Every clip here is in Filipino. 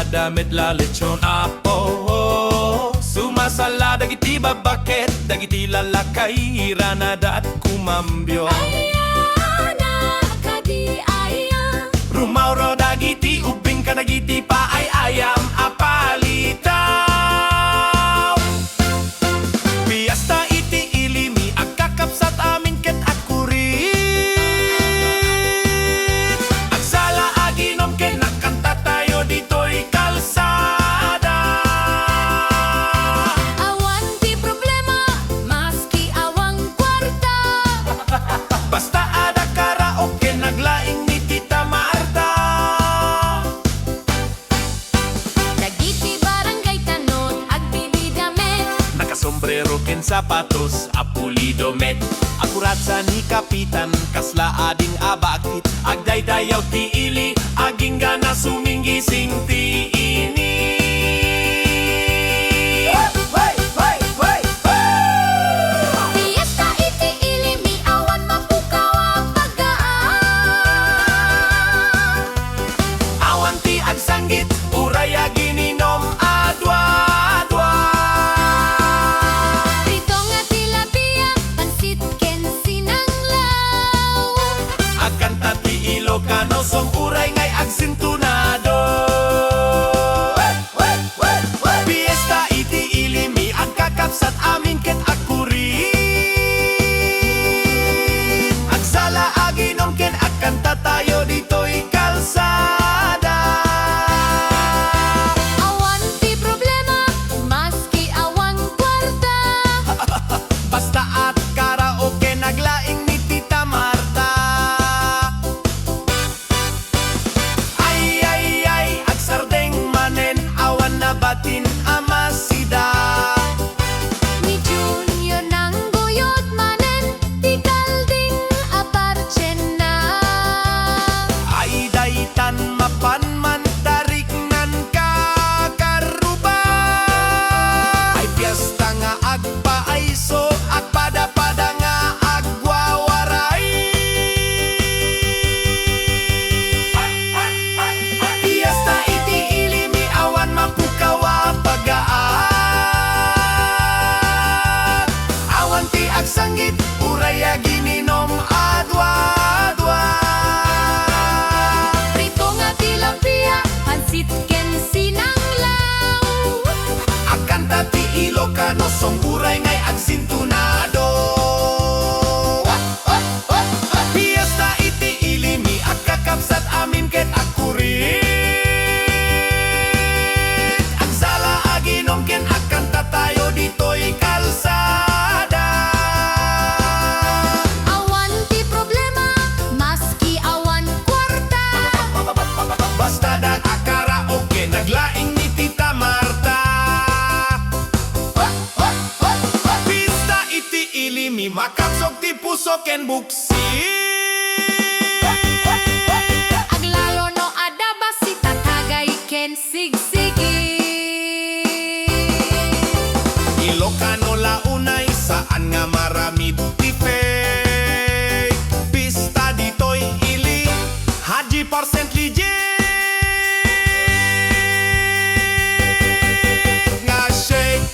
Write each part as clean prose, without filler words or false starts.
empanada, medla, lechon, apo. Sumasala, dagiti babaket, dagiti lalakay, hiranada at kumambyo. Ayana, kadi ayam. Rumauro, dagiti ubing ka, dagiti pa ay ayam, apalitaw. Fiesta Iti Ili, mi agkakapsat amin ket akurit. Agsala aginom ken nakanta tayo dito'y kalsada. Awan di problema, maski awang kwarta. Basta ada karaoke, naglaing ni Tita Marta. Dagiti barangay tanod, agbibidamet. Nakasombrero ken sapatos, apulido met. Akurat sa ni kapitan, kasla ading abakit. Agdaydayaw ti ili, aging gana suminggising ti ini. Fiesta Iti Ili, mi awan mapukaw ang paggaan. Awan ti agsanggit, uraya gininom adwa-adwa. Prito nga tilapia, pansit ken sinanglaw. Agkanta ti Ilocano Song, uray ngay agsintunado. Fiesta Iti Ili, mi agkakapsat amin ket akurit. Agsala aginom ken agkanta tayo dito'y kalsada. Awan ti problema, maski awang kwarta. Basta at karaoke, naglaing ni Tita Marta. Ay, ay, ay, agsardeng manen, awan na batin amasida. Ni Junior nang guyot manen, ti kalding aparchen na. Ay, daytan mapan man tariknan kakaruba. Ay, piyesta nga agpaaiso, agpada-pada nga agwawaray. Fiesta Iti Ili, mi awan mapukawa pagaan. Awan ti agsanggit, uraya gininom adwa-adwa. Prito nga tilapia, pansit ken sinanglaw. Agkanta ti Ilocano Song, uray ngay agsintunado. Fiesta Iti Ili, mi agkakapsat amin ket akurit. Agsala aginom ken agkanta tayo dito'y kalsada. Awan ti problema, maski awan kwarta. Basta dag a karaoke, naglaing ni Tita Marta. Fiesta Iti Ili, mi makapsok ti puso ken buksi. Aglalo no adaba si tatagay ken sigsigi. Ilocano launay, saan nga marami ti fake. Pista dito'y ili, Haji % legit. Nga shake,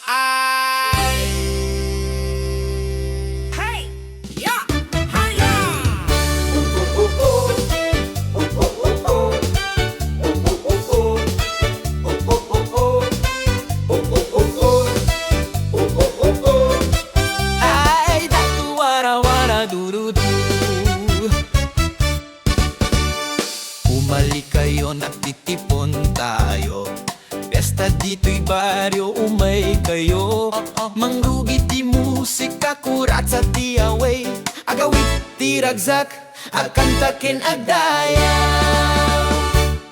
ay. Hey! Ya! Haya! Ay, datu wara-wara durudu. Umali kayo, nagtitipon tayo. Fiesta dito'y barrio, umay kayo. Manggugi ti musika, kurat sa tiaway. Agawit ti ragzak, agkanta ken agdayaw.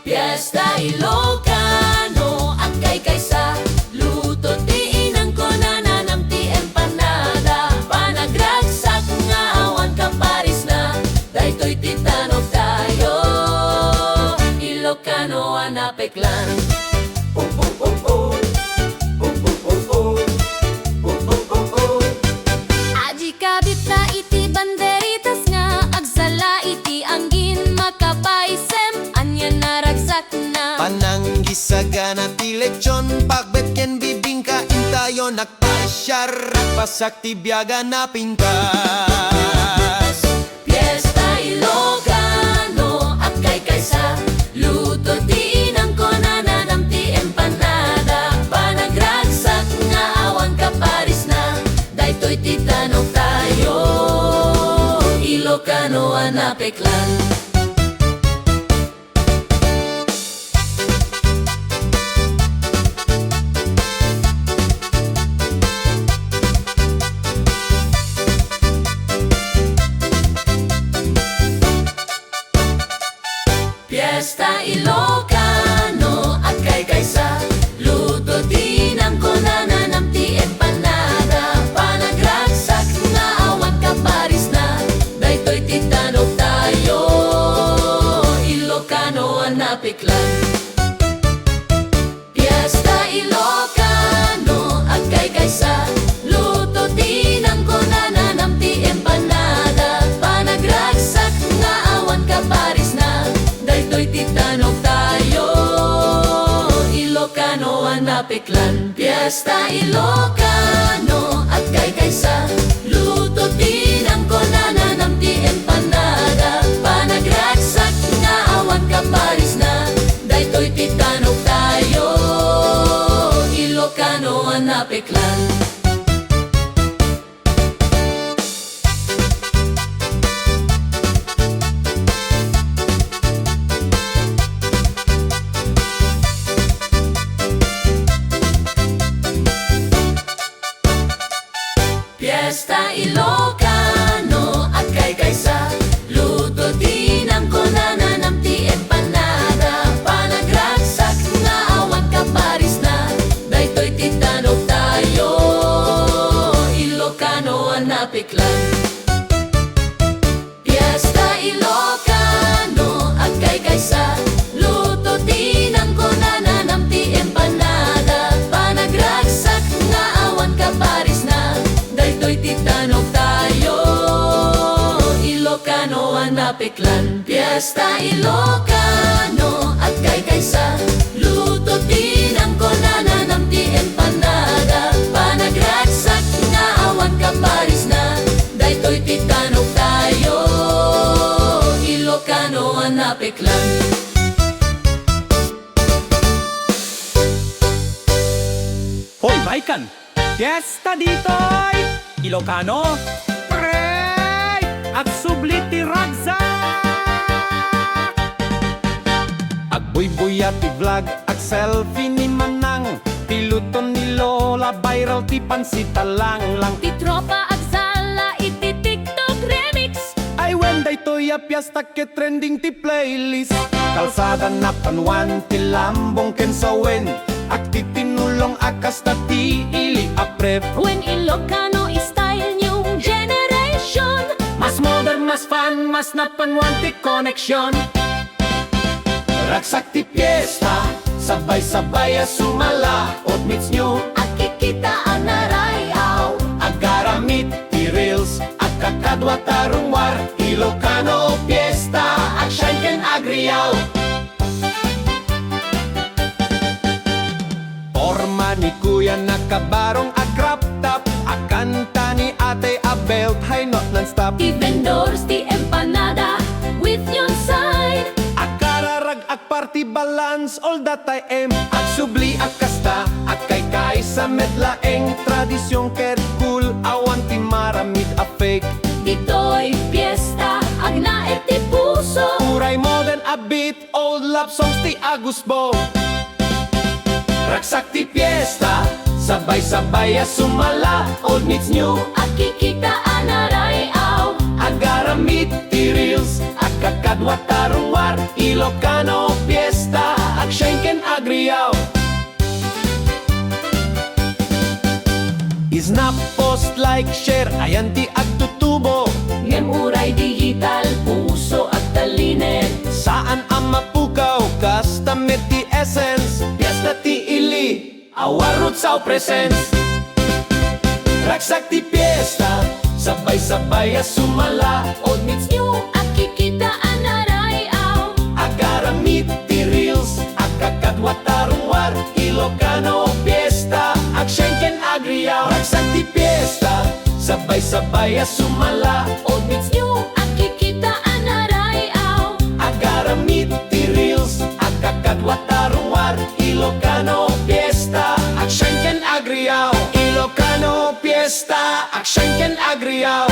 Fiesta Ilocano, at kay kaysa luto ti inang ko nananam ti empanada. Panagragsak nga awan ka paris na, daytoy ti tanog tayo. Ilocano anapeklan. Aji kabit na iti banderitas nga, agsala iti anggin makapaisem. Anyan na Sagana ti lechon, pagbet ken bibingka intayo nakpasyar, pasakti biyaga na pintas. Fiesta Ilocano at kay kaysa luto ti inang ko nananam ti empanada. Panagragsak nga awan ka paris na daytoy ti tanong tayo Ilocano anapeklan. Fiesta Ilocano at kay kaysa luto ti inang ko nananam ti empanada. Panagragsak nga awan ka paris na daytoy ti tanog tayo Ilocano anapiklan. Fiesta Ilocano at kay kaysa luto ti inang ko nananam ti empanada. Panagragsak nga awan ka paris na daytoy ti tanog tayo Ilocano anapiklan. Fiesta Ilocano at kay kaysa luto ti inang ko nananam ti empanada. Panagragsak nga awan ka paris na daytoy ti tanog tayo Ilocano anapiklan. Fiesta Ilocano at kay kaysa luto ti inang ko nananam ti empanada. Panagragsak nga awan ka paris na daytoy ti tanog tayo Ilocano anapiklan. Fiesta Ilocano at kay kaysa luto ti inang ko nananam ti empanada. Panagragsak nga awan ka paris na daytoy ti tanog tayo Ilocano anapiklan. Fiesta Ilocano at kay kaysa luto ti inang ko nananam ti empanada. Panagragsak nga awan ka paris na daytoy ti tanog tayo Ilocano anapiklan. Hoy, baikan! Fiesta ditoy! Ilocano! Pre! At sublit ti ragsa! Ag buy-buya ti vlog, ag selfie ni Manang, ti luton ni Lola, viral ti pansita lang. Ti tropa ag sala iti TikTok remix. Ay when daytoy a fiesta ke trending ti playlist. Kalsada na panwan ti lambong ken sawen, ag ti tinulong akas ta ti ili a prep. When Ilocano style new generation, Mas modern, mas fun, mas napanwan ti koneksyon. Ragsak ti fiesta, sabay-sabay a sumala, od meets nyo, at kikita ang narayaw. agaramit ti reels, at kakadwa tarungwar, Ilocano Fiesta, at shine ken agriyaw. Forma ni kuya nakabarong a crop top, akanta ni ate a belt high not non-stop. Ti vendors ti empanada with yung side. Akararag ak party balance all that I am. At subli ak kasta at kay sa medlaeng tradisyon ket cool awan ti maramid a fake. Dito'y fiesta ag naet ti puso. Uray modern a bit old love songs ti Agusbo. Ragsak ti fiesta, sabay-sabay a sumala, old meets new. At kikita ang narayaw. Agaramit ti reels, at kakadwa tarungwar, Ilocano Fiesta, at shine ken agriyaw. Snap, post, like, share, ayan ti agtutubo. Ngem uray digital, puso at talinen. Saan ang mapukaw, kastamit ti essence, Fiesta Iti Ili, our roots, our presence. Ragsak ti fiesta, sabay-sabay a sumala, Old meets new, at kikita ang narayaw. agaramit ti reels, at kakadwa tarong sabay-sabay sumala. Old meets new, akikitaan arayaw. Agaramit ti reels, agkakadwa tarungwar. Ilocano Fiesta, aksyon ken agriyaw. Ilocano Fiesta, aksyon ken agriyaw.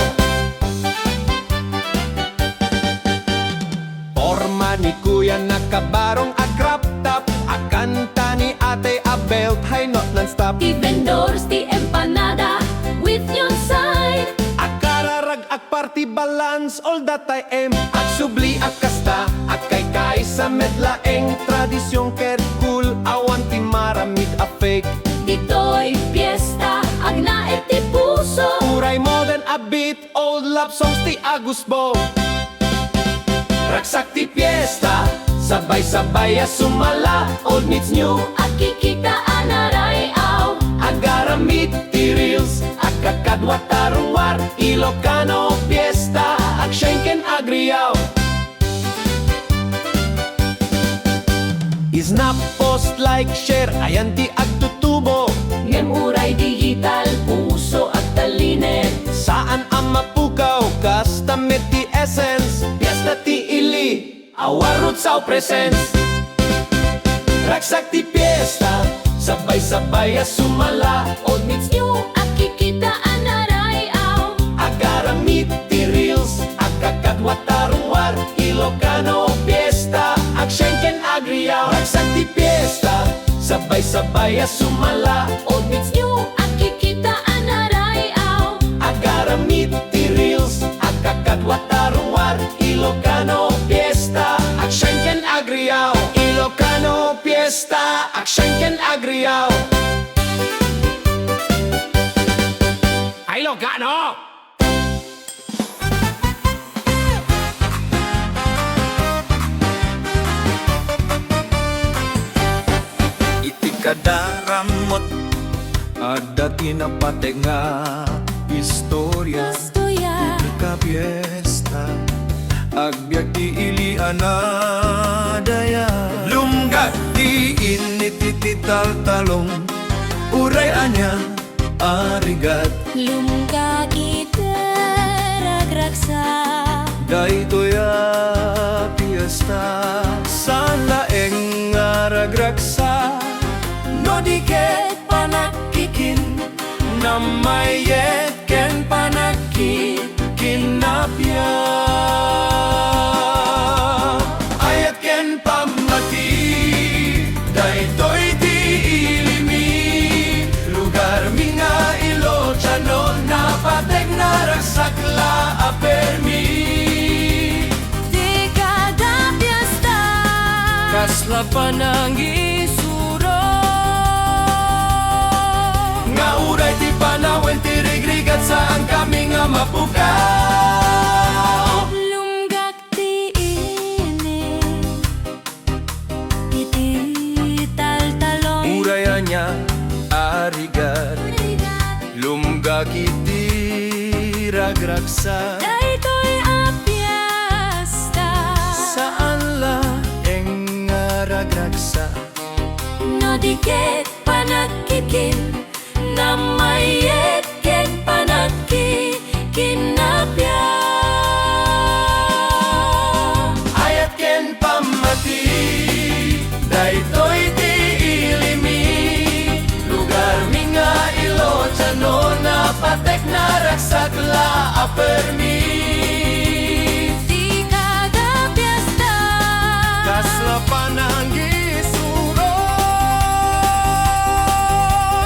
Forma ni kuya nakabarong agrap tap. Akanta ni ate a belt high not non-stop. Ti vendors, ti empanada, with your side. Akararag ak party balance all that I am. Ak subli ak kasta, ak kay sa medlaeng. Tradisyon ker cool, awan ti maramid a fake. Dito'y fiesta, agnaet ti puso. Uray modern a bit, old love songs ti agusbo. Ragsak ti fiesta, sabay-sabay sumala. Old meets new, Akikitaan arayaw. agaramit ti reels, agkakadwa tarungwar. Ilocano Fiesta, aksyon ken agriyaw. Snap, post, like, share, ayan ti agtutubo. Ngem uray digital, puso at talinet. Saan ang mapukaw, kastamit ti essence. Fiesta Iti Ili, our roots, our presence. Ragsak ti fiesta, sabay-sabay sumala. Old meets new, akikitaan arayaw. Agaramit ti reels, agkakadwa tarungwar. Ilocano Fiesta, aksyon ken agriyaw. Ragsak ti fiesta, sabay-sabay sumala. Old meets new, akikitaan arayaw. Agaramit ti reels, agkakadwa tarungwar. Ilocano Fiesta, aksyon ken agriyaw. Ilocano Fiesta, aksyon ken agriyaw. Ilocano! Iti kadaramot ada tinapate nga istorya. Ika fiesta agbyag ti ili anadaya. Lumgat ti initi taltalong uray anya arigat. Lumka kita ragraksa. Daytoya fiesta san laeng aragraksa. No diket panakikin na mayet ken panakikin napya. Ayat ken pamati daytoy ti ilimi. Lugar mi nga Ilocano napatek na ragsakla apermi. Di kada fiesta, Kasla panangisuro nga uray ti panawen ti rigrigat saan kami nga mapukaw. lumgak ti ini. Iti taltalong. Uraya niya arigat lumgak iti ragragsa. Daytoy a fiesta. Saan la eng ragragsa. No diket panakikin na mayet ken panakikin napya. Ayat ken pamati daytoy ti ilimi. Lugar mi nga Ilocano napatek na ragsakla apermi. Di kada fiesta, Kasla panangisuro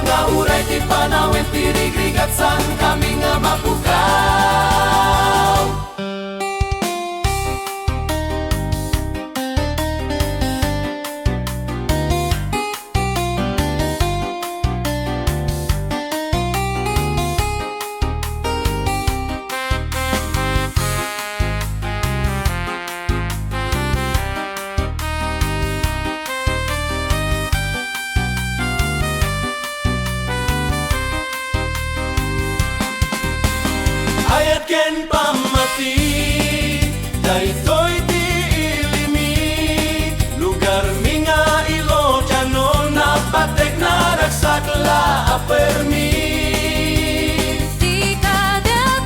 nga uray ti panawen ti rigrigat saan kami nga mapukaw. Ayat ken pamati daytoy ti ilimi. Lugar mi nga Ilocano napatek na ragsakla apermi. di kada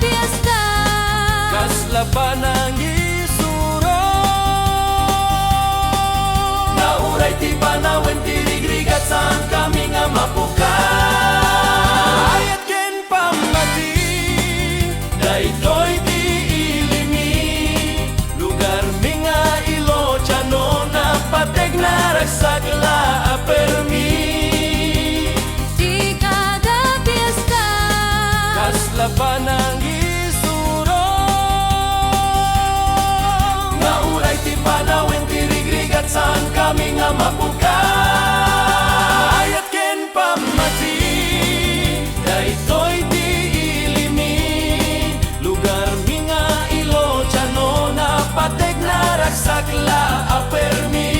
labanang isuro. Nauray ti panawen ti rigrigat saan kami nga mapuka. Ayat ken pamati, daytoy ti ilimi. Lugar mi nga Ilocano na pateg na ragsak la apermi. Di kada fiesta Kas labanang isuro. Nauray ti panawen ti rigrigat saan kami nga mapuka. Ayat ken pamati, daytoy ti ilimi. Lugar mi nga Ilocano na pateg na ragsak la apermi.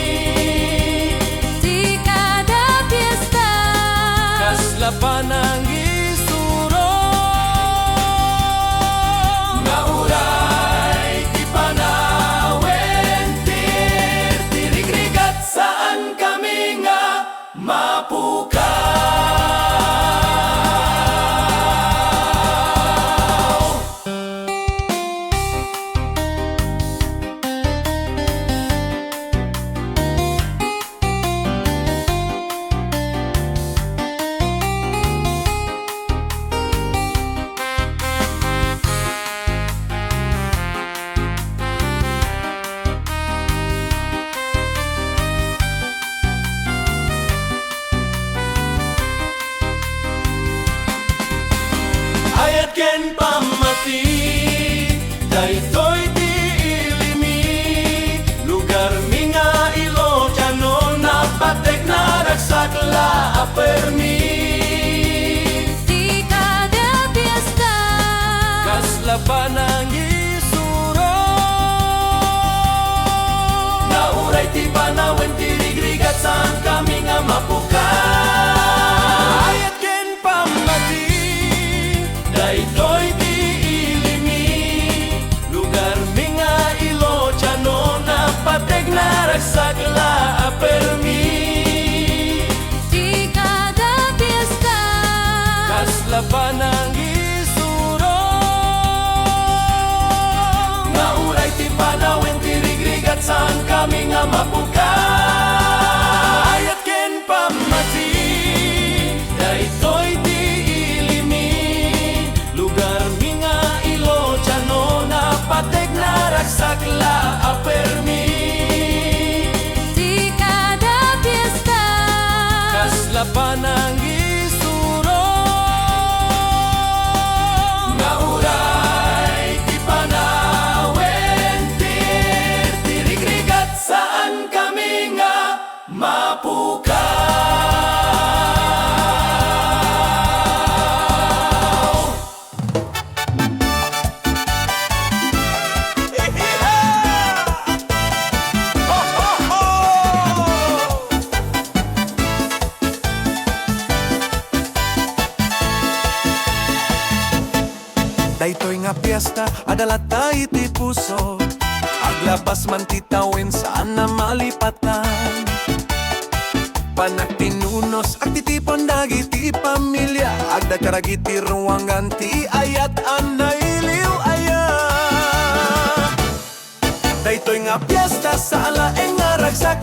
Di kada fiesta Kas labanang isuro. Nauray ti panawen ti rigrigat saan kami nga mapukaw. Ayat ken pamati, daytoy ti ilimi. Lugar mi nga Ilocano na pateg na ragsak la apermi. Di kada fiesta Kas labanang isuro. Nauray ti panawen ti rigrigat saan kami nga mapuka. Ayat ken pamati, daytoy ti ilimi. Lugar mi nga Ilocano na pateg na ragsak la apermi. Di kada fiesta Kas labanang isuro. Nauray ti panawen ti rigrigat saan kami nga mapuka. Ayat ken pamati, daytoy ti ilimi. Lugar mi nga Ilocano na pateg na ragsak la apermi. Di kada fiesta Kas labanang isuro. Nauray ti panawen ti rigrigat saan kami nga mapukaw. Daytoy nga piyesta, adalata iti puso. Aglabas man titawin saan na malipatan. Panagtinunos at titipon dagiti pamilya. Agda karagiti ruwangan ti ayat anailiw aya. Daytoy nga piyesta sa alaeng nga ragsak.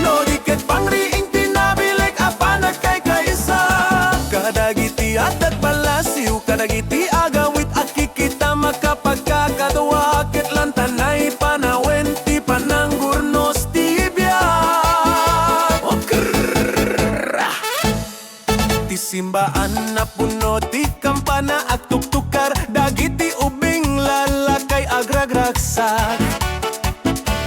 No diket pangriing tinabilik apanag kay kaisa. Kadagiti adat palasiw, kadagiti agawit at kikita makapagkakadwa. Ket lantanay panawen ti pananggurnos ti biyak. Ti simbaan na puno ti kampana at tuktukar. Dagiti ubing lalakay agragragsak.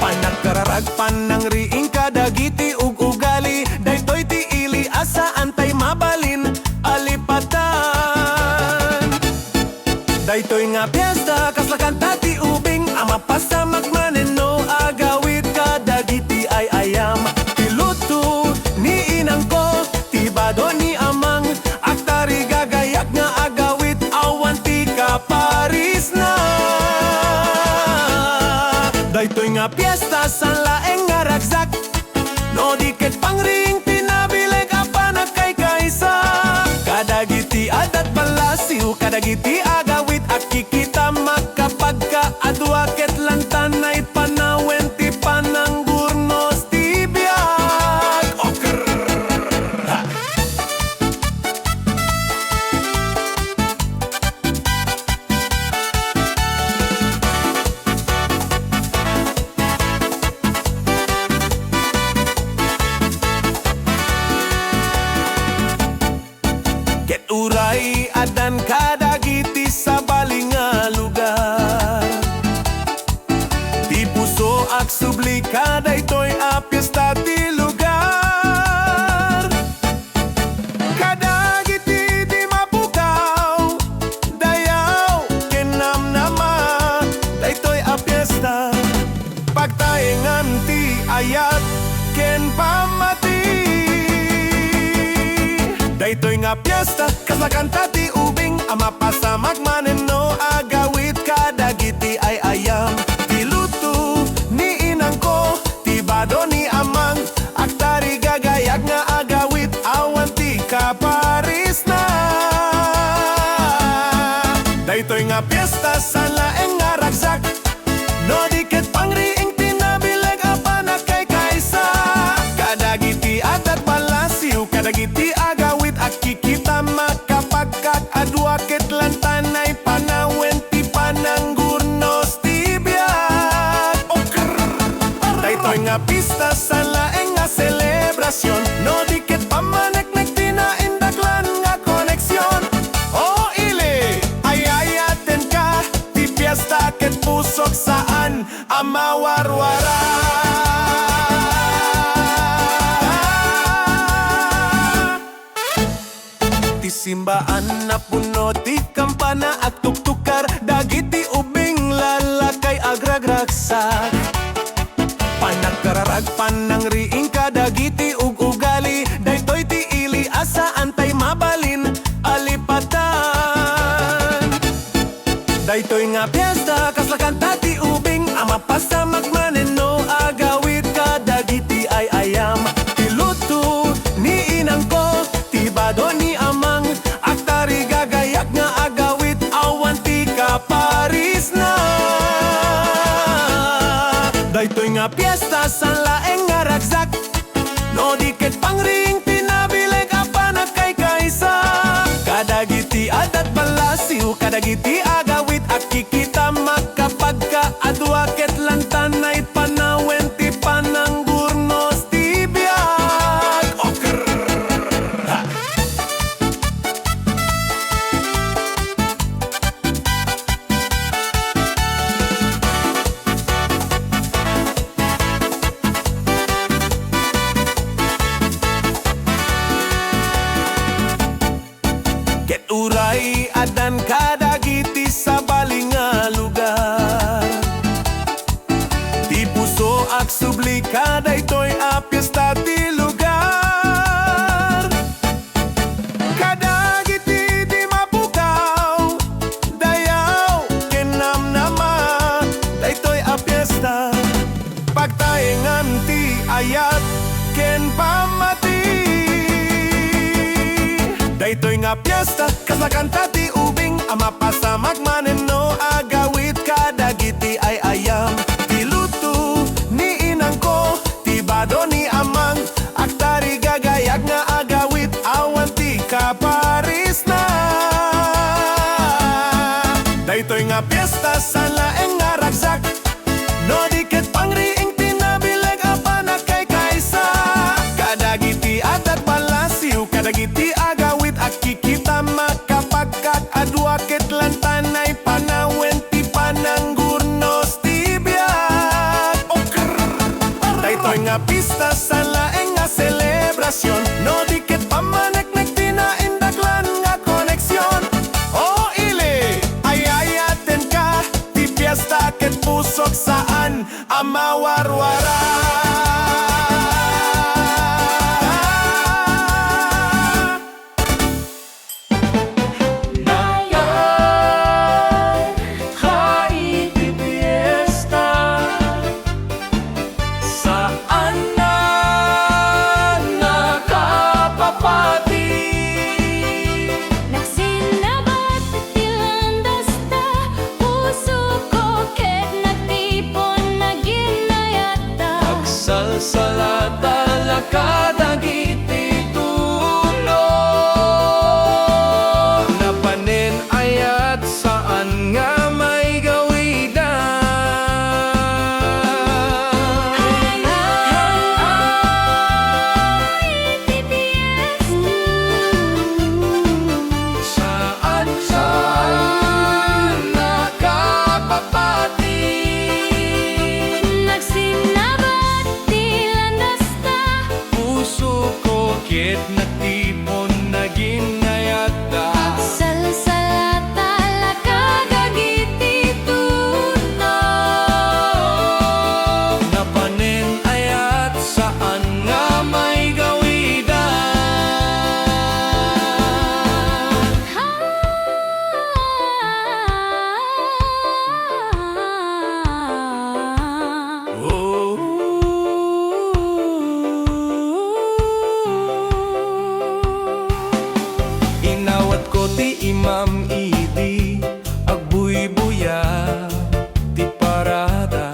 Panagkararag panangriing kadagiti ugali. Daytoy ti ili asa antay mabalin alipatan. Daytoy nga piyesta kaslakan tati ubing. Ama pasa magmaneno agawit kadagiti ay ayam. Tiluto ni inang ko, tibado ni amang. Aktari gagayak nga agawit awan ti kaparis na. Daytoy nga piyesta sa laeng nga ragsak. No diket pangring tinabileg apanag kay kaisa. Kadagiti adat palasiw, kadagiti agawit at kikita makapagkaadwa. nga piyesta, kaslakanta ti ubing, ama pasamag maneno, agawit kadagiti ay ayam. Tiluto ni inang ko, tibado ni amang, aktari gagayag nga agawit, awan ti kaparis na. Daytoy nga piyesta sa laeng nga ragsak, no dikit pangriing tinabilag apan kay kaysa. Kadagiti adat balasiw, kadagiti agawit at kikita makapagkat adwakit lantanay panawen ti pananggurnos ti biyak. Daytoy nga pista sa laeng nga selebrasyon, no dikit pamanek nagtinaindaklan nga koneksyon. O ili, ayayaten ka, ti fiesta ket pusok saan amawarwara. Ti simbaan na puno ti kampana at tuktukar, dagiti ubing lalakay agragragsak. Panagkararag panangriing kadagiti ugali, daytoy ti ili asa antay mabalin alipatan. Daytoy nga piyesta kaslakanta ti ubing, ama pasamag maneno, agawit kadagiti ay ayam. Tiluto ni inang ko, tibado ni amang, aktari gagayag nga agawit, awan ti kaparis na. Daytoy nga piyesta sa laeng nga ragsak, no dikit pangring tinabileg apan kay kaysa. Kadagiti adat balasiw, kadagiti agawit at kikita makapagka adwaket lantanay panawen ti pananggurnos ti biyak. Ket uray adan kadagiti sa balinga lugar, ti puso ak subli kadaytoy a fiesta ti lugar. Kadagiti di mapukaw, dayaw kenamnama, daytoy a fiesta, pagtaengan ti ayat ken pamati. Daytoy nga piyesta, kaslakanta ti ubing, ama pasamag maneno, agawit kadagiti ay ayam. Tiluto ni inang ko, tibado ni amang, aktari gagayag nga agawit, awan ti kaparis na. Daytoy nga piyesta sa laeng nga ragsak, no dikit pangriing tinabilag apan kay kaysa. Kadagiti adat balasiw, kadagiti agawit at kikita makapagkat adwakit lantanay panawen ti pananggurnos ti biyak. Daytoy nga pista sa laeng nga selebrasyon, no dikit pamanek nagtinaindaklan nga koneksyon. O ili, ayayaten ka, ti fiesta ket pusok saan amawarwara. Nagsinabat tilandas ta, puso ko ket nagtipon naginayat ta. Salsalata lakadagiti tulo, napanen ayat saan nga may gawidan. Iti fiesta, Saan nakapapati, nagsinabat tilandas ta, puso ko kit natipon naginayata. salsalata lakagagiti tuno. Napanen ayat saan nga may gawidan. ti imam idi agbuy-buya ti parada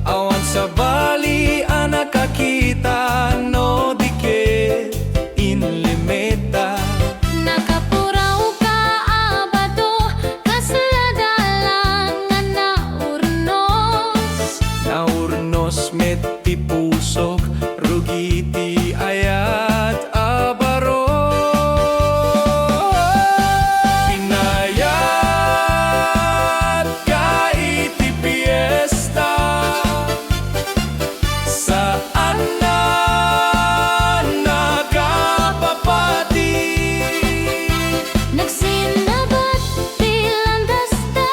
awan sa bali anak kakita no dikit inlimeta Nakapuraw ka abado kasladalang nga naurnos naurnos met ti pusok rugi ti ayat abaro pinayat ka iti fiesta saan na nakapapati Nagsinabat tilandas ta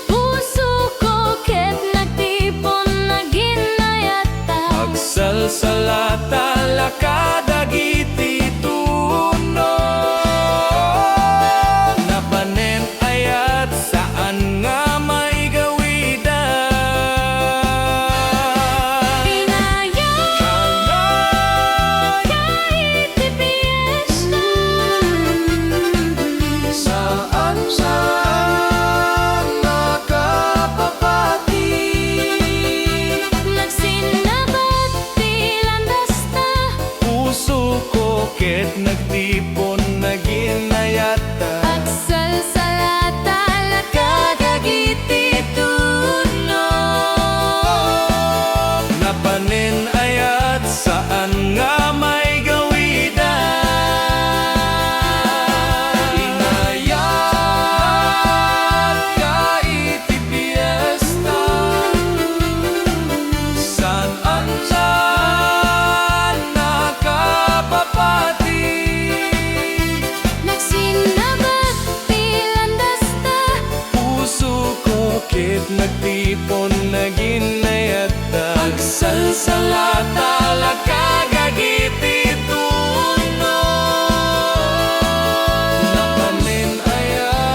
puso ko ket nagtipon naginayata agsalsalata lakadagiti tuno napanen ayat saan nga may gawida Pinayat kahit di fiesta saan nakapapati Nagsinabat tilandas ta puso ko ket nagtipon naginayata agsalsalata lakadagiti tuno napanen ayat saan nga may gawida inayat ka iti fiesta saan nakapapati Nagsinabat tilandas ta puso ko ket nagtipon naginayata agsalsalata lakagagiti tuno napanen ayat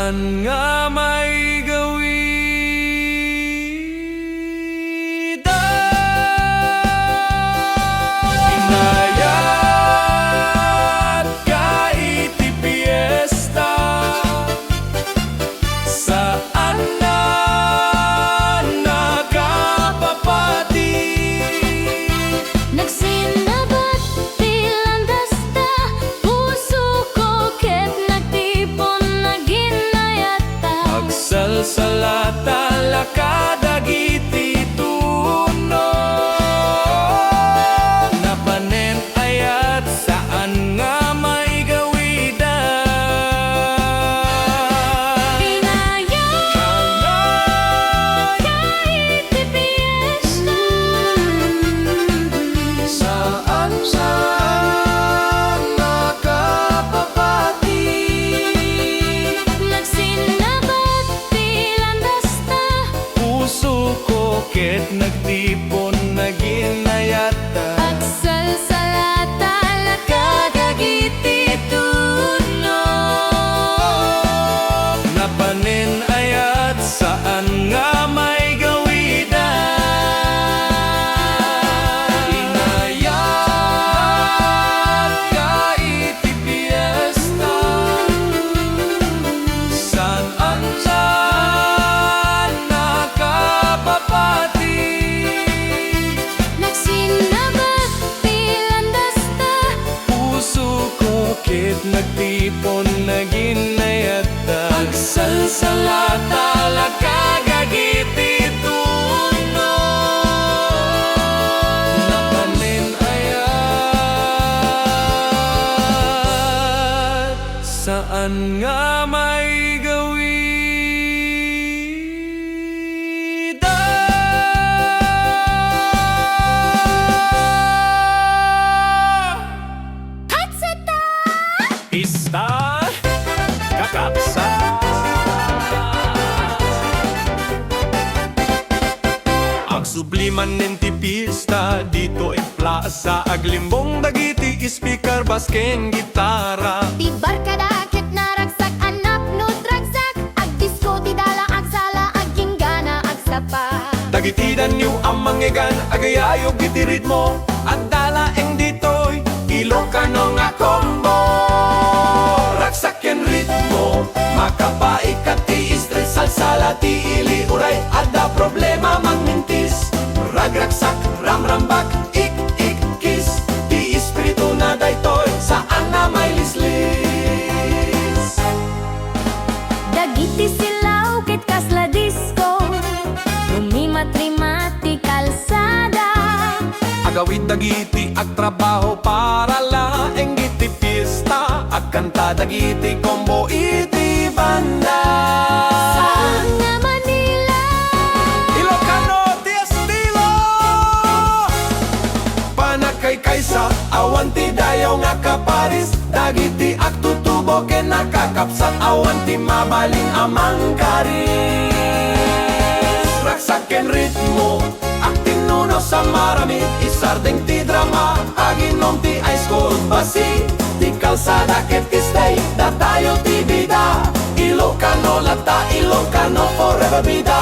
saan nga may gawida inayat ka iti fiesta saan nakapapati Nagsinabat tilandas ta puso ko ket nagtipon naginayata agsalsalata lakadagiti tuno napanen ayat saan nga may gawida Pinayat kahit di fiesta saan nakapapati Nagsinabat tilandas ta puso ko ket nagtipon naginayata agsalsalata lakadagiti tuno napanen ayat saan nga may gawida inayat ka iti fiesta saan nakapapati Nagsinabat tilandas ta puso ko ket nagtipon naginayata agsalsalata lakagagiti tuno napanen ayat saan nga may gawida Hatsata Pista kakapsa Ang subliman nenti pista dito en plaza aglimbong dagiti speaker baskeng gitara Ti barkada ket naragsak anap no dragsak ag disco ti dala ag sala ag ginggana ag sapa dagiti danyo ang mangegan agayayog iti ritmo at dalaeng ditoy Ilocano nga combo. Ragsak ken ritmo, makapaikat ti stress. Salsala ti ili uray, ada problema magmintis. Ragragsak, ramrambak, ik kiss. Ti espiritu na daytoy, saan na may lislis. Dagiti silaw ket kasla disco, rumimat-rimati kalsada. Agawid dagiti ag trabaho para laeng iti fiesta. Agkanta dagiti combo iti banda. Saan nga Manila, Ilocano ti estilo. Panakaykaysa awan ti dayaw nga kaparis. Dagiti ag tutubo ken nakakapsat. Awan ti mabaling amang karis. Raksak ken ritmo, akting nuno sa maramit. Isardeng ti drama, aginom ti ice cold basi. Ti kalsada ket ti stay, datayo ti bida. Ilocano lata, Ilocano forever bida.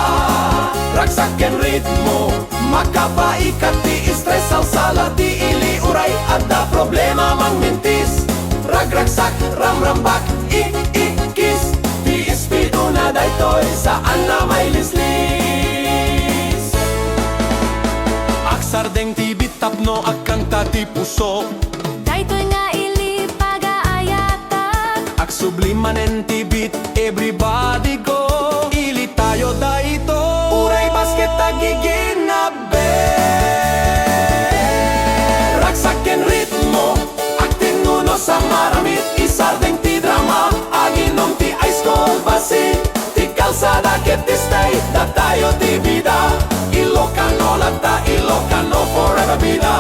Raksak ken ritmo, makapaikat ti stress. Salsala ti ili uray, ada problema magmintis. Ragragsak, ramrambak, ik kiss. Ti espiritu na daytoy, saan na may lislis. Aksardeng ti bitapno, agkanta ti puso. daytoy nga ili pagaayatak. Ak sublimanen ti beat, everybody go. Ili tayo dayto, uray basket agiginabe. Raksak ken ritmo, akting nuno sa maramit. Isardeng ti drama, aginom ti ice cold basi. Ti kalsada ket ti stay, datayo ti bida. Ilocano lata, Ilocano forever bida.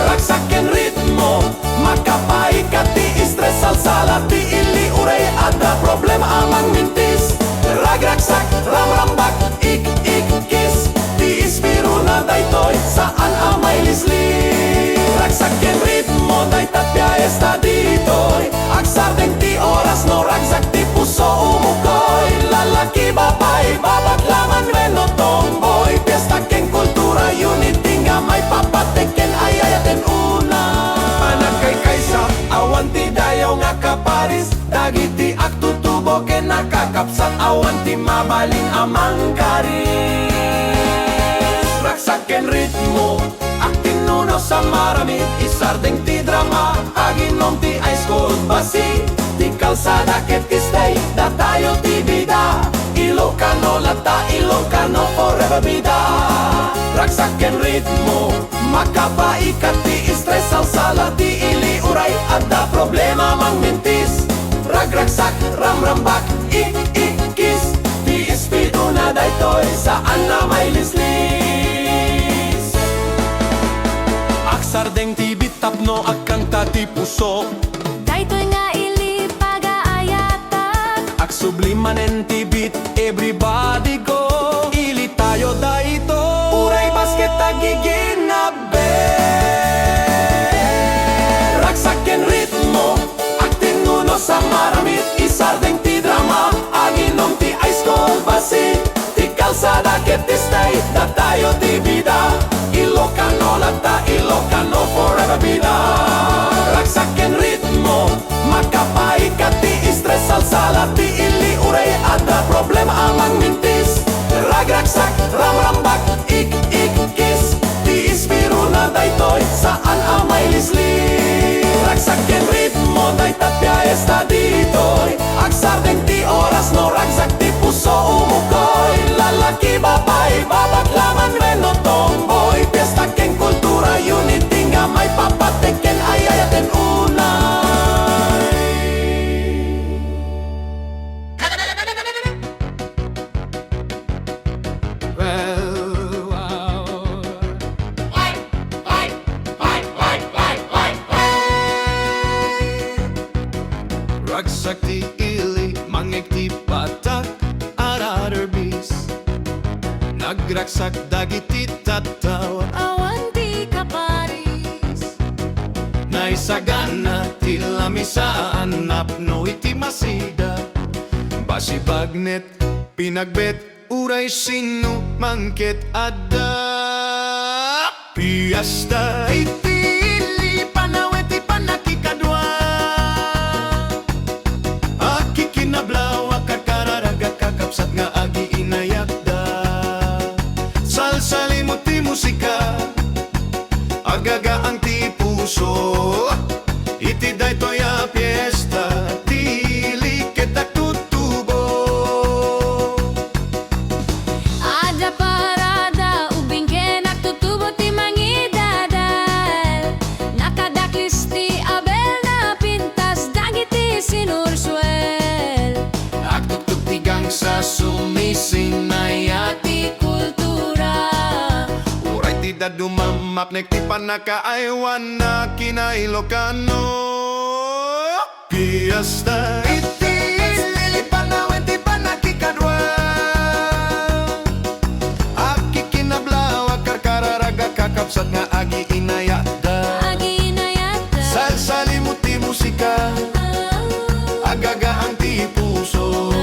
Raksak ken ritmo, makapaikat ti stress. Salsala ti ili uray, ada problema amang mintis. Ragragsak, ramrambak, ik kiss. Ti espiritu na daytoy, saan amay lislis. Raksak ken ritmo, daytat Pyesta ditoy. Agsardeng ti oras, no ragsak ti puso umukoy. Lalaki, babay, babaglaman, reno, tomboy. Pyesta ken kultura, unity nga may papatek ken ayayaten una. Panagkaykaysa, awan ti dayaw nga kaparis. Dagiti ak tutubo ken nakakapsat. Awan ti mabaling amang karis. Raksak ken ritmo, akting nuno sa maramit. Isardeng ti drama, aginom ti ice cold basi. Ti kalsada ket ti stay, datayo ti bida. Ilocano lata, Ilocano forever bida. Raksak ken ritmo, makapaikat ti stress. Salsala ti ili uray, ada problema magmintis. Ragragsak, ramrambak, ik kiss. Ti espiritu na daytoy, saan na may lislis. Aksardeng ti bitapno, agkanta ti puso. Daytoy nga ili pagaayatak. Ak sublimanen ti beat, everybody go. Ili tayo dayto, uray basket agiginabe. Raksak ken ritmo, akting nuno sa maramit. Isardeng ti drama, aginom ti ice cold basi. Ti kalsada ket ti stay, datayo ti bida. Ilocano lata, Ilocano forever bida. Raksak ken ritmo, makapaikat ti stress. Salsala ti ili uray, ada problema amang mintis. Ragragsak, ramrambak, ik kiss. Ti espiritu na daytoy, saan amay lislis. Raksak ken ritmo, daytat Pyesta ditoy. Agsardeng ti oras, no ragsak ti puso umukoy. Lalaki, babay, babaglaman, reno, tomboy. Pyesta ken kultura, unity nga may papatek ken ayayaten unay. Ragsak ti ili, mangek ti patak, arader bis. Nagragsak dagiti tataw, Awan di kaparis. naisagana ti lamisaan, napno iti masida. Basi bagnet, pinakbet, uray sino mangket ada. Fiesta Iti Ili, panawet ti Itida dumamak nekti panakaaiwan na kina Ilocano. Fiesta Iti Ili panawenti panakikadwa. Aki kinablawa karkararaga kakapsat nga agi inayada. Salsalimuti musika agaga ang ti puso.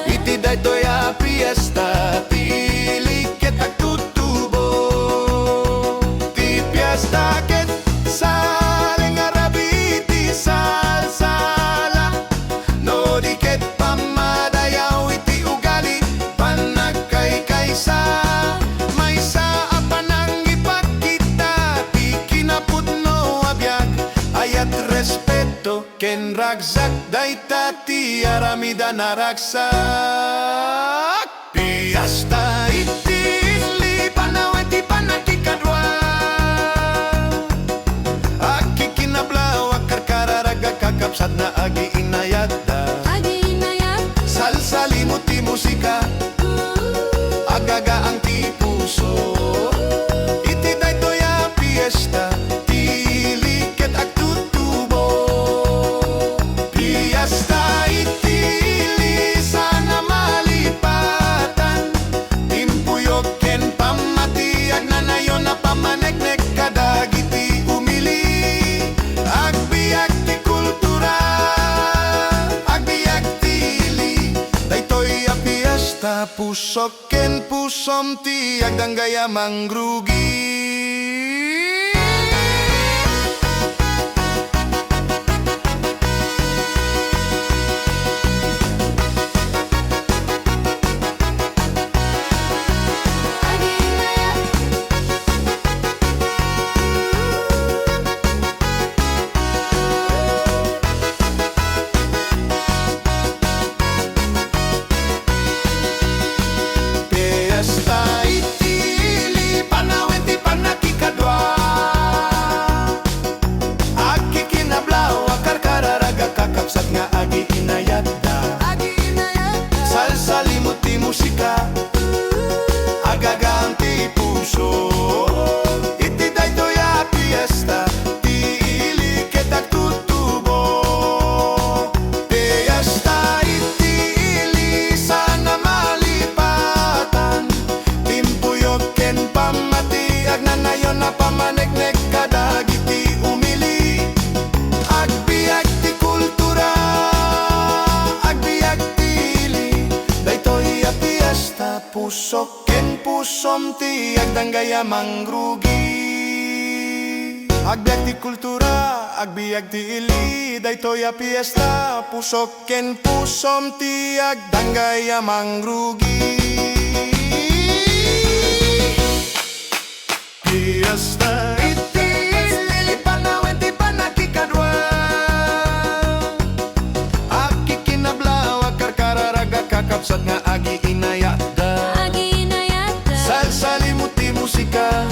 Iti daytoy a Fiesta Iti Ili ket agtutubo. Ti Fiesta ket saling arabi iti salsala. No di ket pamadayaw iti ugali panagkaykaysa. May sa apanang ipakita ti kinapudno abiyag ayat respeto ken ragsak dayta ti aramida naragsak. Fiesta Iti Ili panawenti panakikadwa. Aki kinablawa karkararaga kakapsat na agi inayada. Salsalimuti musika agaga ang ti puso. Iti daytoy a Fiesta Iti Ili ket agtutubo. Fiesta Iti Ili sana malipatan. Timpuyok ken pamati agnanayon na pamaneknek kadagiti umili. Agbiag ti kultura, agbiag ti ili. Daytoy a Fiesta pusok ken pusom ti agdanggaya mangrugi. Fiesta Iti Ili panawenti panakikadwa. Aki kinablawa karkararaga kakapsat nga agi inayada. Salsalimuti musika agaga ang ti puso. Iti daytoy a Fiesta Iti Ili ket agtutubo. Fiesta Iti Ili sana malipatan. Timpuyok ken pamati agnanayon na pamaneknek kadagiti umili. Agbiag ti kultura, agbiag ti ili. Daytoy a Fiesta pusok ken pusom ti agdanggaya mangrugi. Agbiag ti kultura, agbiag ti ili. Daytoy a Fiesta pusok ken pusom ti agdanggaya mangrugi. Fiesta Iti Ili panawenti panakikadwa. Aki kinablawa karkararaga kakapsat nga agi inayada. Salsalimuti musika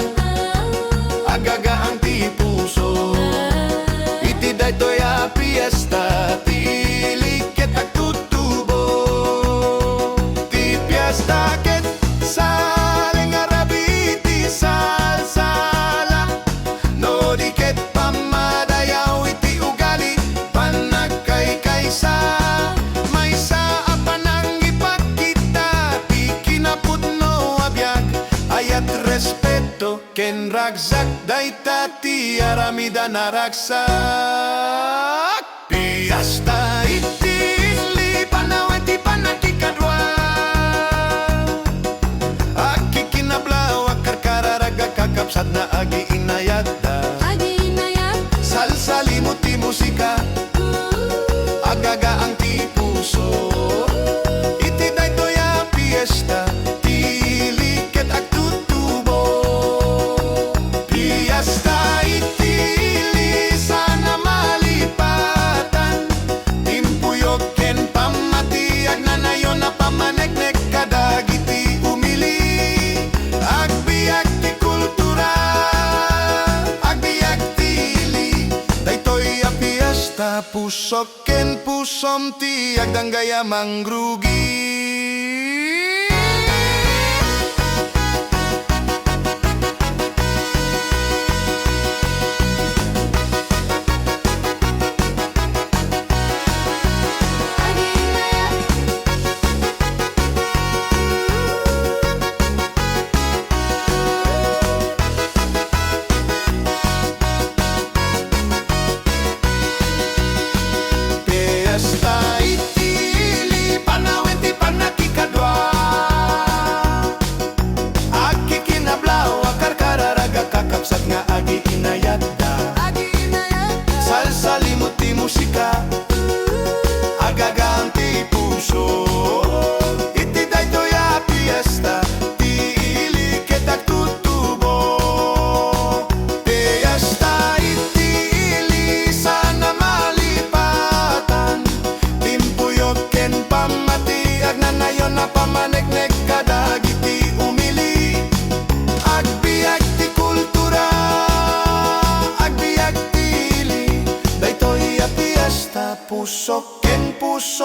agaga ang ti puso. Iti daytoy a Fiesta Iti Ili ket agtutubo. Ti Fiesta ket saling arabi iti salsala. No di ket pamadayaw iti ugali panagkaykaysa. May sa apanang ipakita ti kinapudno abiyag ayat respeto ken ragsak dayta ti aramida naragsak. Fiesta Iti Ili panawenti panakikadwa. Aki kinablawa karkararaga kakapsat na agi inayada. Salsalimuti musika agaga ang ti puso. Iti daytoy a Fiesta Iti Ili ket agtutubo. Fiesta Iti Ili sana malipatan. Timpuyok ken pamati agnanayon na pamaneknek kadagiti umili. Agbiag ti kultura, agbiag ti ili. Daytoy a Fiesta pusok ken pusom ti agdanggaya mangrugi.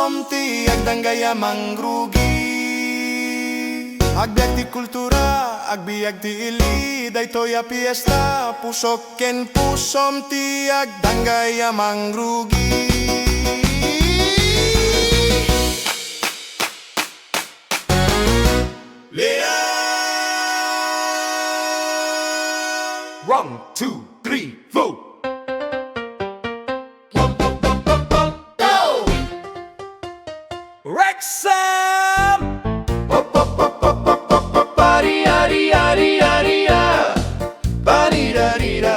pusom ti agdanggaya mangrugi. Agbiag ti kultura, agbiag ti ili, daytoy a fiesta, pusok ken pusom ti agdanggaya mangrugi. One, two, three, four. Wrexham! Ba-di-da-di-da-di-da-di-da. Ba-di-da-di-da.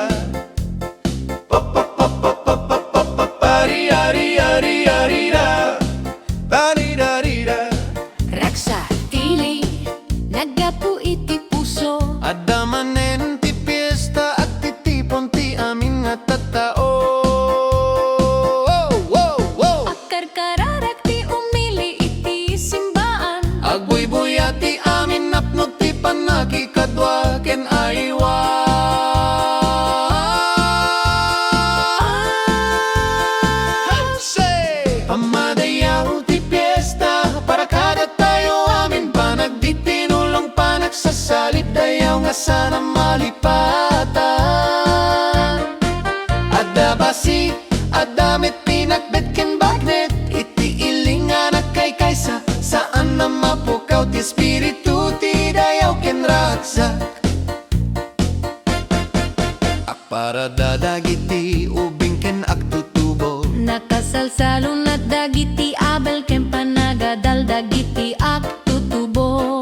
Ba-di-da-di-da-di-da-di-da. Ba-di-da-di-da. Raksa tili, nagapu iti puso. Adamanen ti fiesta at titipon ti amin nga tattao. Akarkararak ti umili iti simbaan. Agbuy-buya ti amin napno ti panakikadwa ken aywa. Pamadayaw ti fiesta para kada tayo amin panagditinulong panagsasalit dayaw nga sana malipatan. Adabasi, adamit pinakbet ken bagnet iti ili nga nagkaykaysa saan na mapukaw ti espiritu ti dayaw ken raksak. Para dadagiti ubing ken agtutubo Nakasalsalon at dagiti abel ken panagadal dagiti aktutubo.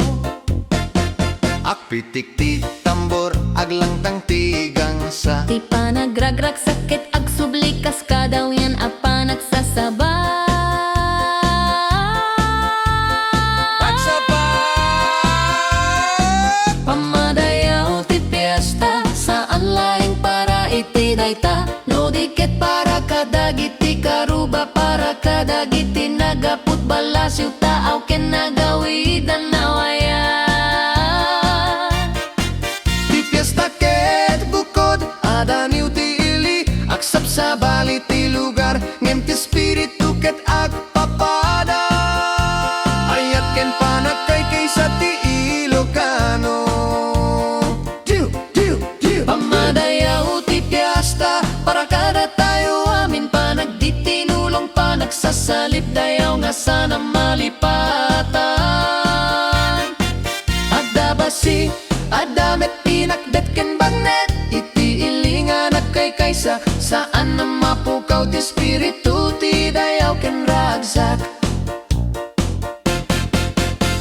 akpitik ti tambor aglangtang ti gangsa. Ti panagragrak sakit ag sublikas kadaw yan apa nagsasabay. Pamadayaw ti fiesta saan laing para iti dayta. No dikit para kadagiti karuba para kadagiti nagaput balasiw taaw ken nagawidan nawayan. Ti fiesta ket bukod adaniw ti ili aksap sa bali ti lugar ngem ti espiritu ket agpapada. Ayat ken panagkaykay sa ti Ilocano. Pamadayaw ti fiesta para kada tayo amin panagditinulong panagsasalip dayaw nga sana malipatan. Adabasi, adamet pinakbet ken bagnet iti ili nga nagkaykaysa saan na mapukaw ti espiritu ti dayaw ken ragsak.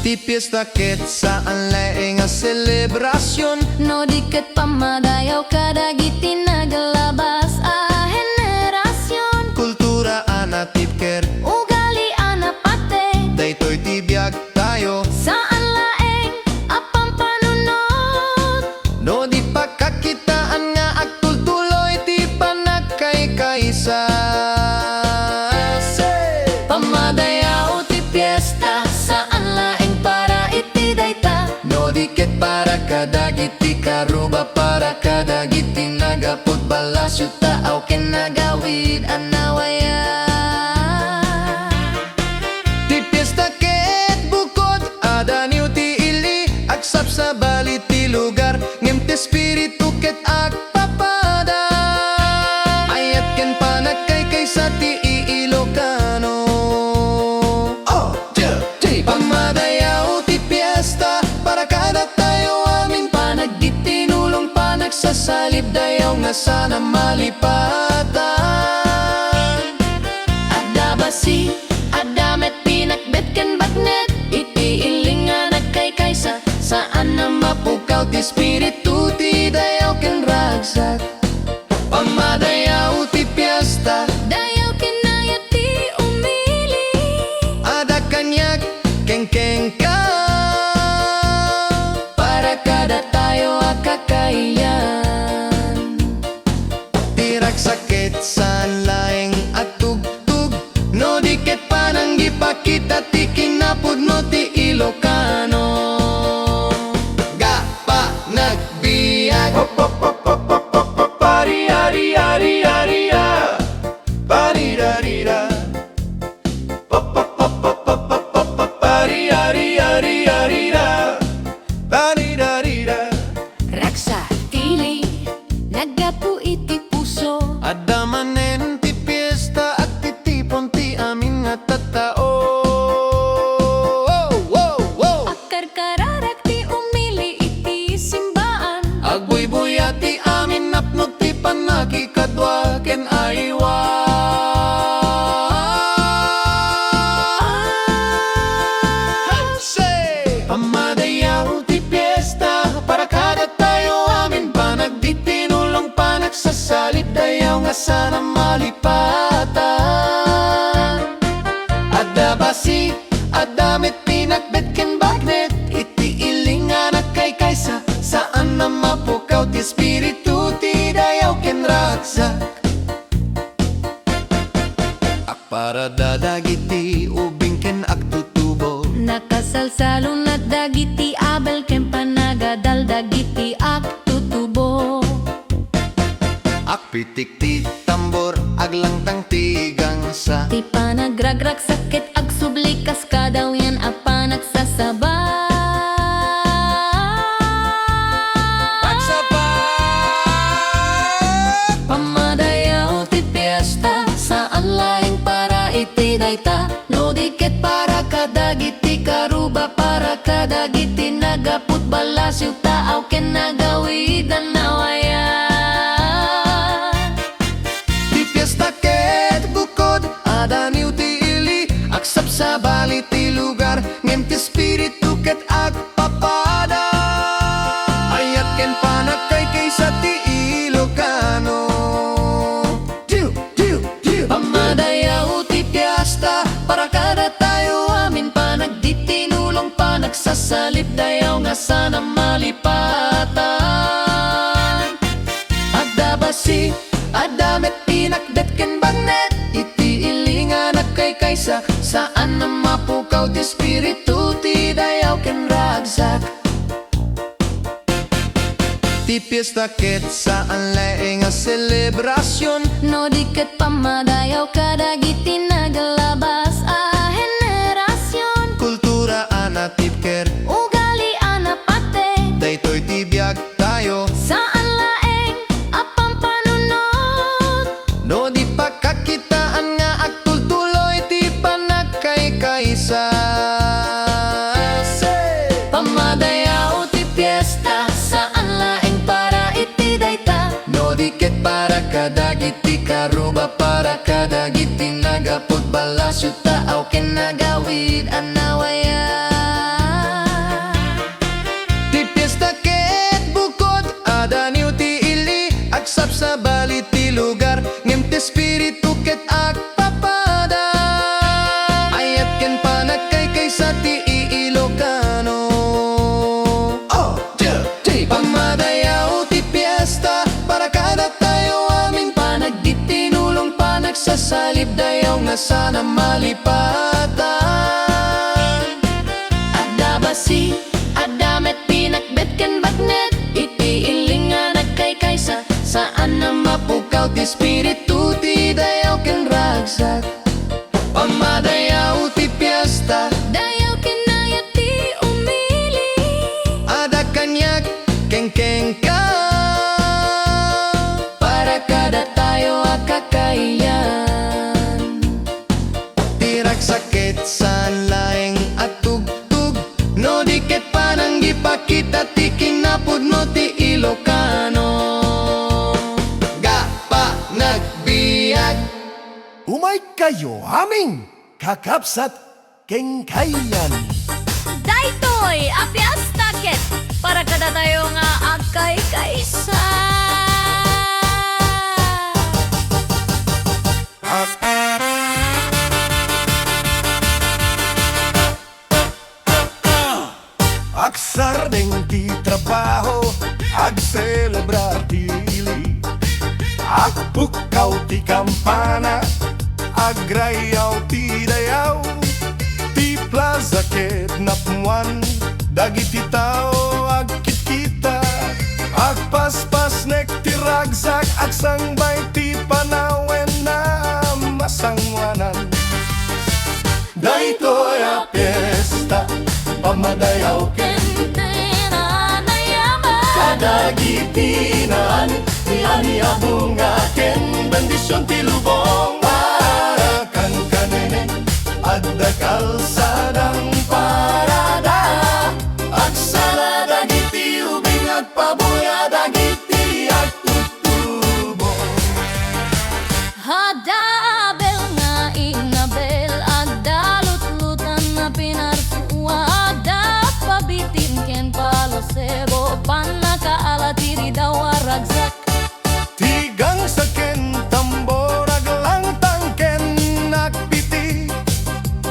Ti fiesta ket saan laeng nga selebrasyon. No diket pamadayaw kadagiti naglabas a henerasyon. Kultura anatip ker Ugali anapate daytoy ti biag tayo. saan laeng apang panunod. No di pagkakitaan nga agtultuloy ti panagkaykaysa. Pamadayaw ti fiesta saan laeng para iti dayta. No diket para kadagiti karuba para kadagiti nagaput balasyo taaw ken nagawid anawayan. Ti fiesta ket bukod adaniw ti ili agsap sa bali ti lugar ngem ti espiritu ket agpapada. Ayat ken panagkaykay sa ti Ilocano. Pamadayaw ti fiesta para kada tayo amin panagditinulong panagsasalip dayaw nga sana malipatan. Adabasi, adamet pinakbet ken bagnet iti ili nga nagkaykaysa saan na mapukaw ti espiritu ti dayaw ken ragsak. Pamadayaw ti fiesta Dayaw ken ayat ti umili. ada kanyak keng-keng ka Para kada tayo akakayan. tirak sakit san laeng at tugtug. No diket panang gipakita ti kinapudno ti Ilocano. Gapa nagbiag pari-ari-ari-ari-a pari-da-di-da dwa ken aywa. Pamadayaw ti piyesta, para kada tayo amin pa nagditinulong pa nagsasalit dayaw nga sana malipatan. Adda basi, adamit pinakbet ken bagnet iti ili nga nagkaykaysa, saan na mapukaw ti espiritu ti dayaw ken ragsak. Para dadagiti ubing ken aktutubo, Nakasalsalon at dagiti abel ken panagadal dagiti aktutubo. akpitik ti tambor aglangtang ti gangsa. Ti panagragrak sakit ag sublikas kadaw yan apa nagsasabay. Pamadayaw ti piyesta, saan laing para iti dayta. No dikit para kadagiti karuba, para kadagiti nagaput balasiw taaw ken nagawidan nawaya. Ti piyesta ket bukod adaniw ti ili, aksap sa bali ti lugar ngem ti espiritu ket agpapada. Ayat ken panagkaykay sa ti Ilocano. Pamadayaw ti piyesta, para kada tayo amin pa nagditinulong pa nagsasalip dayaw nga sana malipatan. Adda basi, adamit pinakbet ken bagnet iti ili nga nagkaykaysa, saan na mapukaw ti espiritu ti dayaw ken ragsak. Ti piyesta ket saan laeng nga selebrasyon, No diket pamadayaw kadagiti nagalabas a henerasyon. kultura anatip ker Ugali anapate, daytoy ti biag tayo. saan laeng apang panunod. No di pagkakitaan nga agtultuloy ti panagkaykaysa. Pamadayaw ti piyesta, saan laeng para iti dayta. No diket para kadagiti karuba, para kadagiti nagapod balasyo taaw ken nagawid anawaya. Ti piyesta ket bukod adaniw ti ili, agsap sa bali ti lugar ngem ti espiritu ket agpapada. Ayat ken panagkaykay sa ti Ilocano. Pamadayaw ti piyesta, para kada tayo amin pa nagditinulong pa nagsasalip dayaw nga sana malipatan. Adda basi, adamet pinakbet ken bagnet iti ili nga nagkaykaysa, saan na mapukaw ti espiritu ti dayaw ken ragsak. Pamadayaw ti piyesta, Dayaw ken ayat ti umili. ada kanyag kengkeng ka, Para kada tayo akakayan. tirak sakit san laeng at tugtug. No diket panang gipakita ti kinapud mo ti Ilocano. Gapa nagbiag, Umay kayo aming kakapsat kengkayan. Daytoy a Fiesta ket, para kada tayo nga agkaykaysa. Aksar ding ti trabaho, ag celebrar ti ili. Agpukaw ti kampana, agrayaw ti dayaw. Ti plaza ket napmuan, dagiti tao agkit-kita. Agpaspas nek ti ragsak, agsangbay ti panawen na masangwanan. Daytoy a piyesta, pamadayaw ken kadagitinan, ni ani a bunga ken bendisyon ti lubong. Para kan kanene, adda kalsadang parada. Agsala dagiti ubing agpabuya, dagiti agtutubo. ragsak. Tigang sa ken tambor aglang tangken nakpiti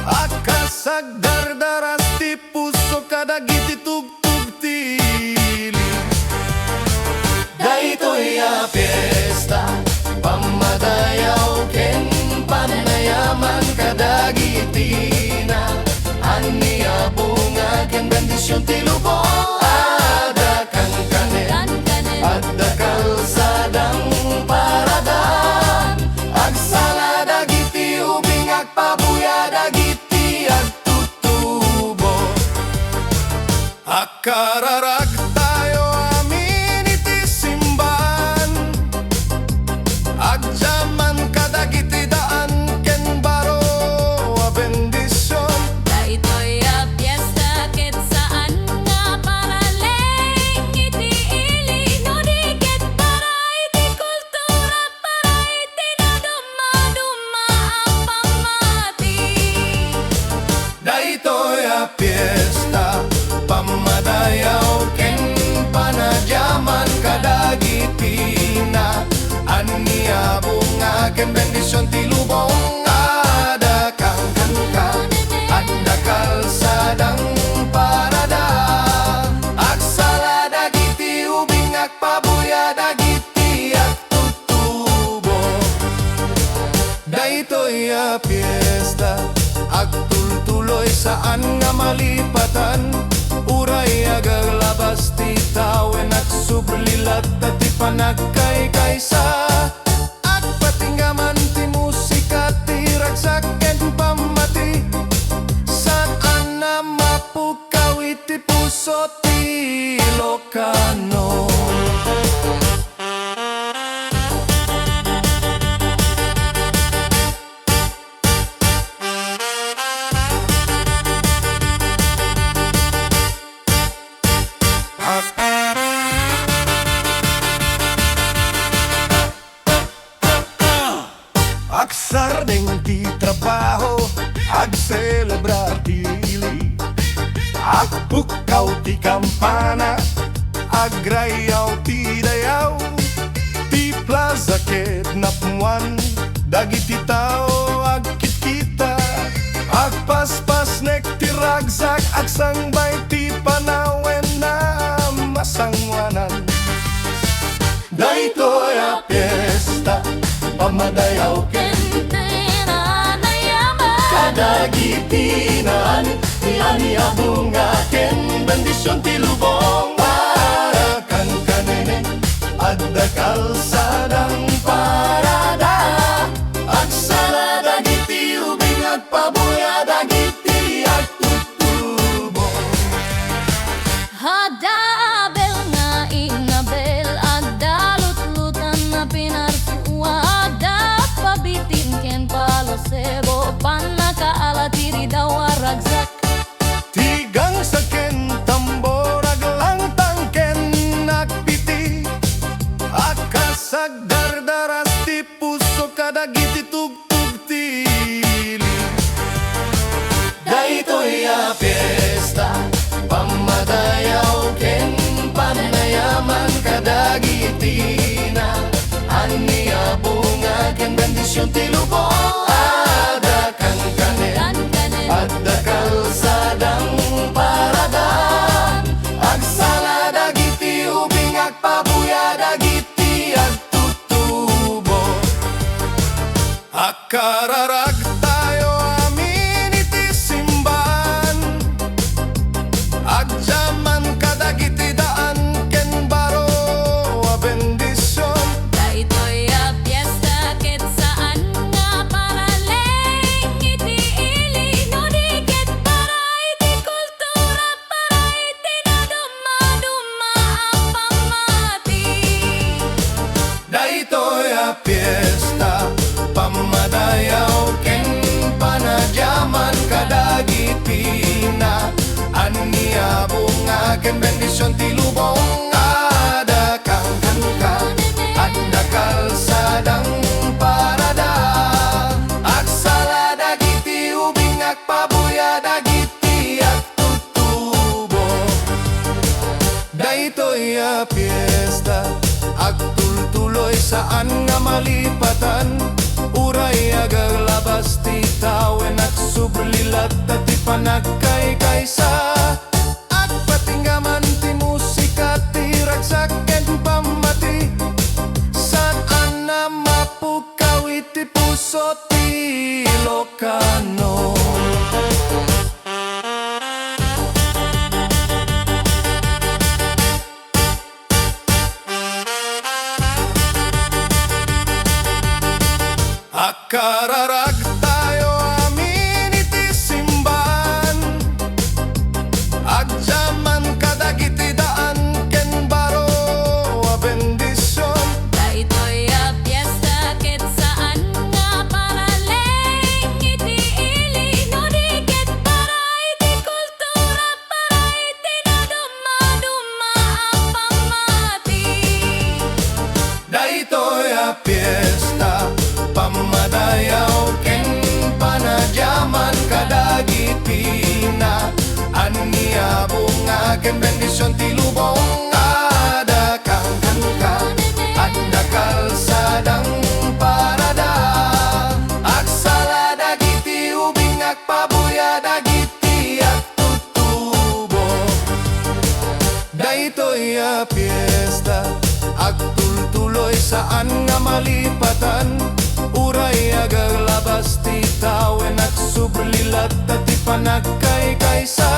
akasag dardaras ti puso kadagiti tugtug ti ili. Daytoy a fiesta pamadayaw ken panayaman kadagiti na ania bunga ken bendisyon ti lubong ada kang kanen adda kalsadang paradan agsala dagiti ubing agpabuya dagiti agtutubo akararag tayo amin iti simbahan agjaman kadagiti daan ken baro a bendisyon. Daytoy a fiesta ket saan nga paraling iti ili no di ket para iti kultura para iti naduma-duma ang pamati. Daytoy a fiesta pamadayaw ken panadyaman kadagiti na ania bunga ken bendisyon ti lubong ada kang kangkan adda kalsadang parada agsala dagiti ubing agpabuya dagiti agtutubo. Daytoy a fiesta agtultuloy saan nga malipatan uray agaglabas ti tawen agsublilat at ti panagkaykaysa agpatinggaman ti musika ti ragsak ken pamati saan na mapukaw iti puso ti Ilocano. Agsardeng ti trabaho agselebrar ti ili agpukaw ti kampana agrayaw ti dayaw ti plaza ket napmuan dagiti tao agkitkita agpaspas nek ti ragsak agsangbay ti panawen na masangwanan. Daytoy a fiesta pamadayaw ken kadagiti naan ni ania bunga ken bendisyon ti lubong para kang kanene adda kalsadang parada agsala dagiti ubing agpabuya dagiti agtutubo. Hadabel nga ingabel agda lutlutan na pinarsuwa agda pabitin ken palosebo panakaalatiri daw a ragsak. Tigang sa ken tambor aglang tangken nakpiti akasag dardaras ti puso kadagiti tugtug ti ili. Daytoy a fiesta pamadayaw ken panayaman kadagiti na ania bunga ken bendisyon ti lubong ada kang kanen adda kalsadang paradan agsala dagiti ubing agpabuya dagiti agtutubo akararag tayo amin iti simbahan agjaman kadagiti daan ken baro a bendisyon. Daytoy a fiesta ket saan nga paraling iti ili no di ket para iti kultura para iti naduma-duma ang pamati. Daytoy a fiesta pamadayaw ken panadyaman kadagiti na ania bunga ken bendisyon ti lubong ada kang kangkan adda kalsadang parada agsala dagiti ubing agpabuya dagiti agtutubo. Daytoy a fiesta Agtultuloy saan nga malipatan, uray agaglabas ti tawen at sublilat at ti panagkay kaysa. Agpatinggaman ti musika ti ragsak ken pamati, saan na mapukaw iti puso ti Ilocano. Akararag tayo amin iti simbahan, agyaman kadagiti daan ken baro a bendisyon. Daytoy a fiesta ket saan nga paraleng iti ili, no di ket para iti kultura, para iti naduma-duma ang pamati. Daytoy a fiesta pamadayaw ken panadyaman kadagiti na ania bunga ken bendisyon ti lubong. Ada kang kangka adda kalsadang parada, agsala dagiti ubing agpabuya dagiti agtutubo. Daytoy a fiesta agtultuloy saan nga malipatan, uray agaglabas ti tawen at sublilat at ti panagkay kaysa.